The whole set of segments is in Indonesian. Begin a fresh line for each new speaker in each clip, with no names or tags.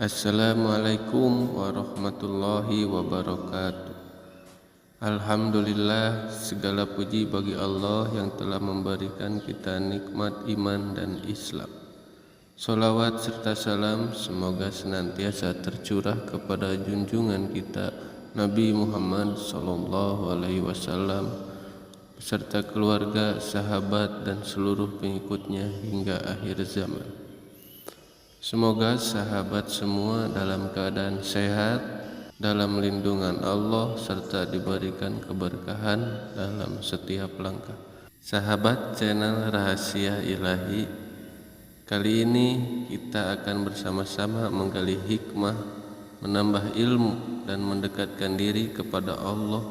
Assalamualaikum warahmatullahi wabarakatuh. Alhamdulillah, segala puji bagi Allah yang telah memberikan kita nikmat iman dan Islam. Salawat serta salam semoga senantiasa tercurah kepada junjungan kita Nabi Muhammad SAW beserta keluarga, sahabat dan seluruh pengikutnya hingga akhir zaman. Semoga sahabat semua dalam keadaan sehat, dalam lindungan Allah, serta diberikan keberkahan dalam setiap langkah. Sahabat channel Rahasia Ilahi, kali ini kita akan bersama-sama menggali hikmah, menambah ilmu, dan mendekatkan diri kepada Allah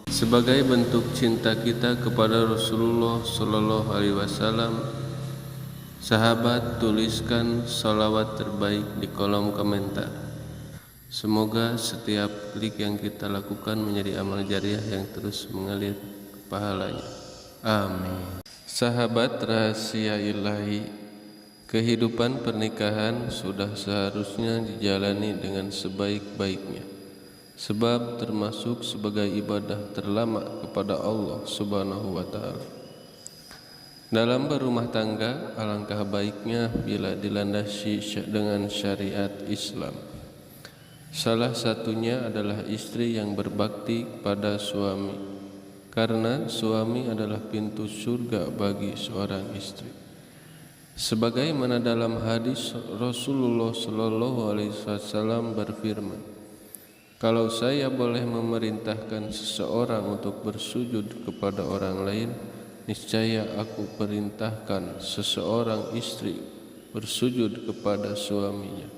sebagai bentuk cinta kita kepada Rasulullah SAW. Sahabat, tuliskan salawat terbaik di kolom komentar. Semoga setiap klik yang kita lakukan menjadi amal jariah yang terus mengalir pahalanya. Amin. Sahabat Rahasia Ilahi, kehidupan pernikahan sudah seharusnya dijalani dengan sebaik-baiknya, sebab termasuk sebagai ibadah terlama kepada Allah Subhanahu wa Ta'ala. Dalam berumah tangga, alangkah baiknya bila dilandasi dengan syariat Islam. Salah satunya adalah istri yang berbakti pada suami, karena suami adalah pintu surga bagi seorang istri. Sebagaimana dalam hadis Rasulullah SAW berfirman, "Kalau saya boleh memerintahkan seseorang untuk bersujud kepada orang lain, niscaya aku perintahkan seseorang istri bersujud kepada suaminya."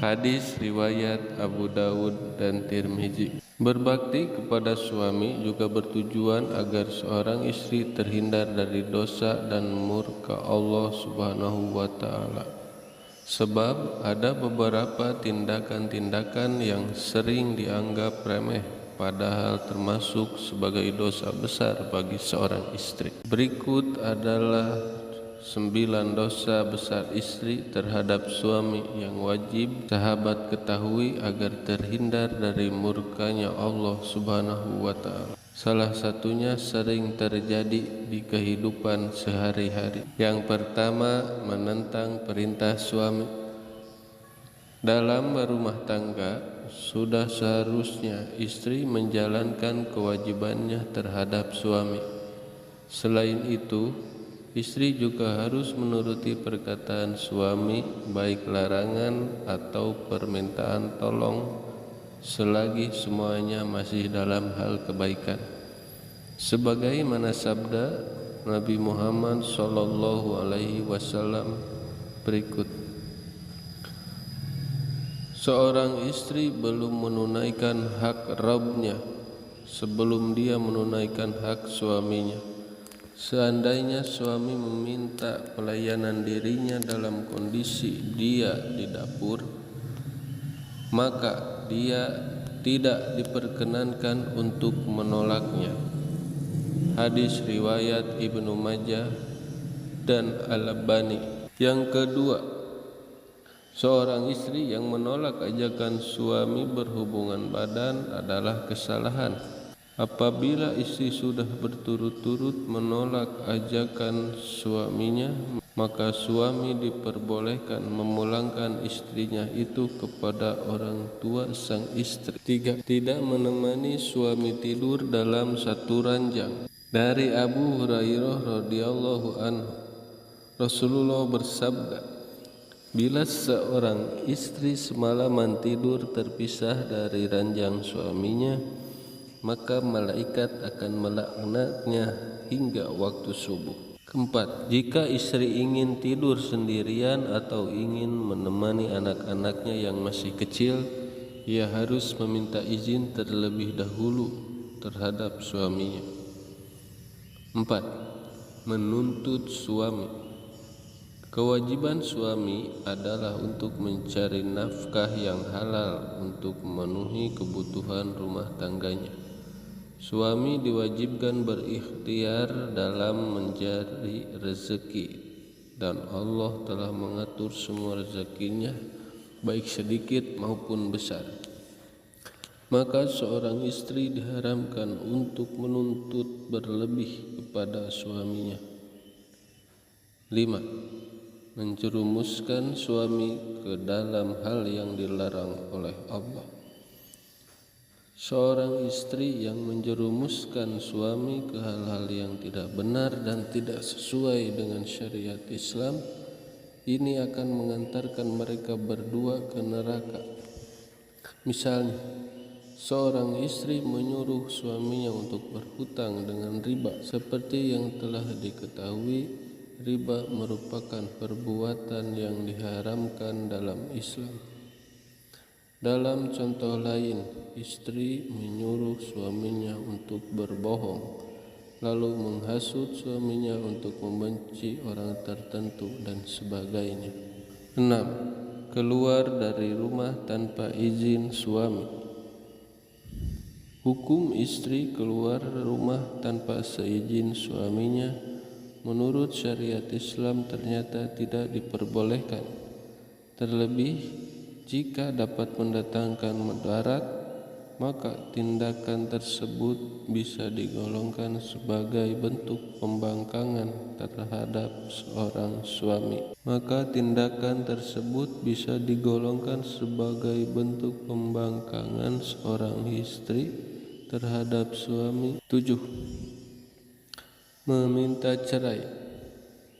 Hadis riwayat Abu Dawud dan Tirmizi. Berbakti kepada suami juga bertujuan agar seorang istri terhindar dari dosa dan murka Allah Subhanahu wa Ta'ala. Sebab ada beberapa tindakan-tindakan yang sering dianggap remeh, padahal termasuk sebagai dosa besar bagi seorang istri. Berikut adalah 9 dosa besar istri terhadap suami yang wajib sahabat ketahui agar terhindar dari murkanya Allah Subhanahu wa Ta'ala. Salah satunya sering terjadi di kehidupan sehari-hari. Yang pertama, menentang perintah suami. Dalam berumah tangga, sudah seharusnya istri menjalankan kewajibannya terhadap suami. Selain itu, istri juga harus menuruti perkataan suami, baik larangan atau permintaan tolong, selagi semuanya masih dalam hal kebaikan. Sebagaimana sabda Nabi Muhammad SAW berikut, "Seorang istri belum menunaikan hak Rabbnya sebelum dia menunaikan hak suaminya. Seandainya suami meminta pelayanan dirinya dalam kondisi dia di dapur, maka dia tidak diperkenankan untuk menolaknya." Hadis riwayat Ibnu Majah dan Al-Albani. Yang kedua, seorang istri yang menolak ajakan suami berhubungan badan adalah kesalahan. Apabila istri sudah berturut-turut menolak ajakan suaminya, maka suami diperbolehkan memulangkan istrinya itu kepada orang tua sang istri. 3. Tidak menemani suami tidur dalam satu ranjang. Dari Abu Hurairah radhiyallahu anhu, Rasulullah bersabda, "Bila seorang istri semalaman tidur terpisah dari ranjang suaminya, maka malaikat akan melaknatnya hingga waktu subuh." Keempat, jika istri ingin tidur sendirian atau ingin menemani anak-anaknya yang masih kecil, ia harus meminta izin terlebih dahulu terhadap suaminya. 4. Menuntut suami. Kewajiban suami adalah untuk mencari nafkah yang halal untuk memenuhi kebutuhan rumah tangganya. Suami diwajibkan berikhtiar dalam mencari rezeki, dan Allah telah mengatur semua rezekinya baik sedikit maupun besar. Maka seorang istri diharamkan untuk menuntut berlebih kepada suaminya. 5. Menjerumuskan suami ke dalam hal yang dilarang oleh Allah. Seorang istri yang menjerumuskan suami ke hal-hal yang tidak benar dan tidak sesuai dengan syariat Islam, ini akan mengantarkan mereka berdua ke neraka. Misalnya, seorang istri menyuruh suaminya untuk berhutang dengan riba. Seperti yang telah diketahui, riba merupakan perbuatan yang diharamkan dalam Islam. Dalam contoh lain, istri menyuruh suaminya untuk berbohong, lalu menghasut suaminya untuk membenci orang tertentu dan sebagainya. 6. Keluar dari rumah tanpa izin suami. Hukum istri keluar rumah tanpa seizin suaminya menurut syariat Islam ternyata tidak diperbolehkan. Terlebih jika dapat mendatangkan mudarat, maka tindakan tersebut bisa digolongkan sebagai bentuk pembangkangan terhadap seorang suami. Seorang istri terhadap suami. 7. Meminta cerai.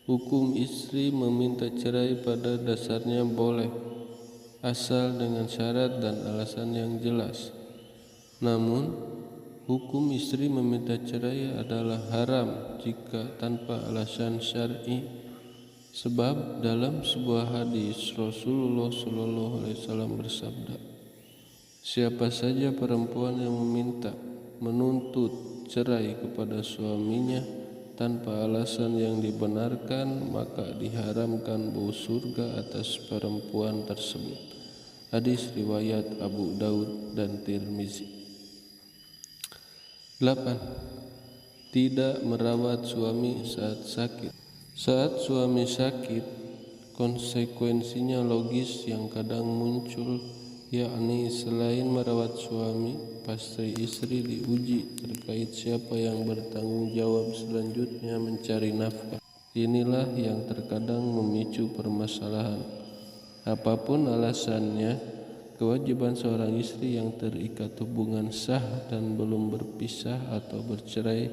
Hukum istri meminta cerai pada dasarnya boleh, asal dengan syarat dan alasan yang jelas. Namun, hukum istri meminta cerai adalah haram jika tanpa alasan syar'i. Sebab dalam sebuah hadis Rasulullah SAW bersabda, siapa saja perempuan yang menuntut cerai kepada suaminya tanpa alasan yang dibenarkan, maka diharamkan bau surga atas perempuan tersebut. Hadis riwayat Abu Daud dan Tirmizi. 8. Tidak merawat suami saat sakit. Saat suami sakit, konsekuensinya logis yang kadang muncul, yakni selain merawat suami, pasti istri diuji terkait siapa yang bertanggung jawab selanjutnya mencari nafkah. Inilah yang terkadang memicu permasalahan. Apapun alasannya, kewajiban seorang istri yang terikat hubungan sah dan belum berpisah atau bercerai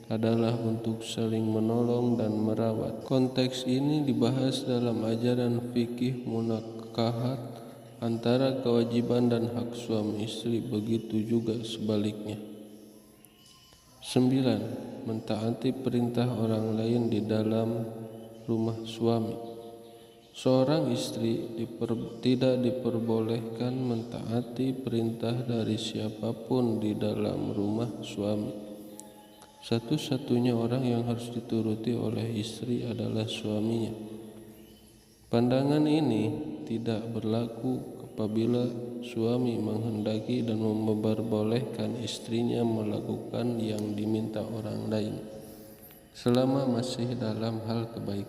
adalah untuk saling menolong dan merawat. Konteks ini dibahas dalam ajaran fikih munakahat antara kewajiban dan hak suami istri, begitu juga sebaliknya. 9. Mentaati perintah orang lain di dalam rumah suami. Seorang istri tidak diperbolehkan mentaati perintah dari siapapun di dalam rumah suami. Satu-satunya orang yang harus dituruti oleh istri adalah suaminya. Pandangan ini tidak berlaku apabila suami menghendaki dan memperbolehkan istrinya melakukan yang diminta orang lain, selama masih dalam hal kebaikan.